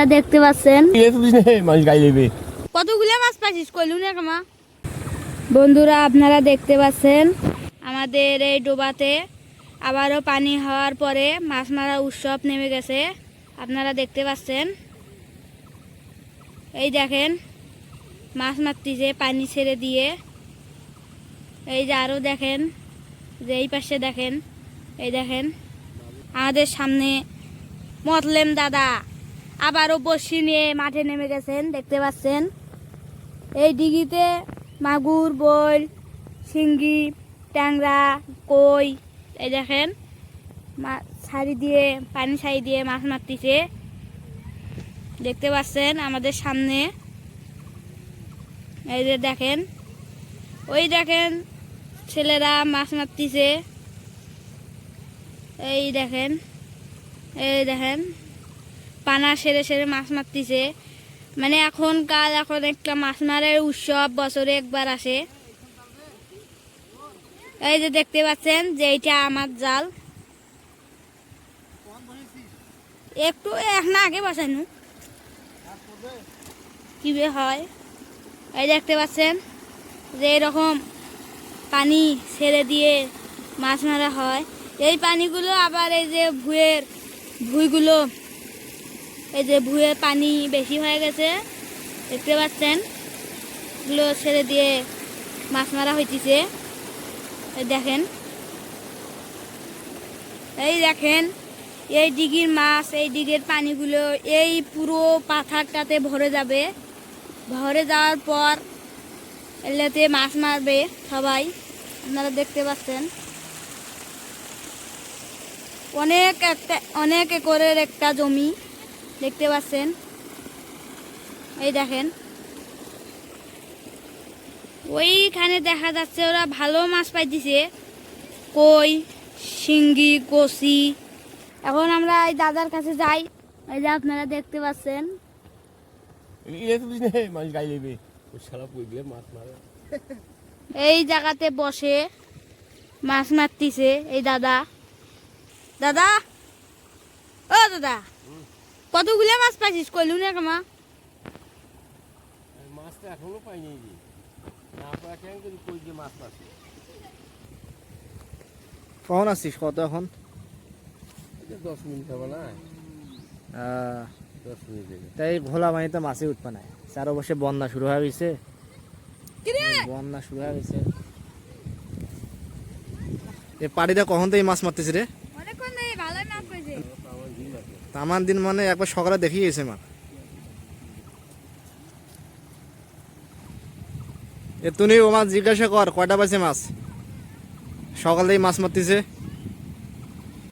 আপনারা দেখতে পাচ্ছেন কতগুলো মাছ পাইছিস কইলু না কামা। বন্ধুরা আপনারা দেখতে পাচ্ছেন আমাদের এই ডোবাতে আবারও পানি হওয়ার পরে মাছ মারা উৎসব নেমে গেছে। আপনারা দেখতে পাচ্ছেন, এই দেখেন মাছ মারতেছে পানি ছেড়ে দিয়ে। এই যে আরও দেখেন, যে এই পাশে দেখেন, এই দেখেন আমাদের সামনে মতলেম দাদা আবারও বড়শি নিয়ে মাঠে নেমে গেছেন। দেখতে পাচ্ছেন এই দিঘিতে মাগুর, বোল, শিঙ্গি, ট্যাংরা, কই, এই দেখেন ছাড়ি দিয়ে পানি ছাড়ি দিয়ে মাছ মারতেছে। দেখতে পাচ্ছেন আমাদের সামনে, এই যে দেখেন, ওই দেখেন ছেলেরা মাছ মারতেছে। এই দেখেন, এই দেখেন পানা সেরে সেরে মাছ মারতেছে। মানে এখন একটা মাছ মারার উৎসব বছরে একবার আসে। এই যে দেখতে পাচ্ছেন যে এইটা আমার জাল, একটু এখন আগে বসাইনু কিভাবে হয়। এই দেখতে পাচ্ছেন যে এরকম পানি ছেড়ে দিয়ে মাছ মারা হয়। এই পানিগুলো আবার এই যে ভুঁইগুলো, এই যে ভুঁয়ে পানি বেশি হয়ে গেছে, দেখতে পাচ্ছেন এগুলো ছেড়ে দিয়ে মাছ মারা হইতেছে। দেখেন, এই দেখেন এই দিঘির মাছ, এই দিঘির পানিগুলো এই পুরো পাথারটাতে ভরে যাবে। ভরে যাওয়ার পর এলাতে মাছ মারবে সবাই। আপনারা দেখতে পাচ্ছেন অনেক একরের একটা জমি, দেখতে পাচ্ছেন। এই দেখেন ওইখানে দেখা যাচ্ছে ওরা ভালো মাছ পাইতেছে, কই, শিঙ্গি, কচি। এখন আমরা এই দাদার কাছে যাই। এই যে আপনারা দেখতে পাচ্ছেন এই জায়গাতে বসে মাছ মারতেছে এই দাদা। দাদা, ও দাদা, কতগুলো মাছ পাইছিস কইলু না কামা। মাছ তো এখনো পাইনি, মাছ পাচ্ছি। কখন আসছিস? কত এখন? 10 মিনিট হবে না, 10 মিনিট। তাই ঘোলা পানিতে মাছই উঠবে না। চারপাশে বন্যা শুরু হয়ে গেছে, বন্যা শুরু হয়ে গেছে। এ পাড়িটা কখন থেকে মাছ মারতেছে রে? তামান দিন মানে একবার সকালে দেখিয়ে গেছে মা। এ তুমি ও মাছ জিজ্ঞাসা কর কয়টা পাইছে মাছ, সকাল থেকে মাছ মারতেছে।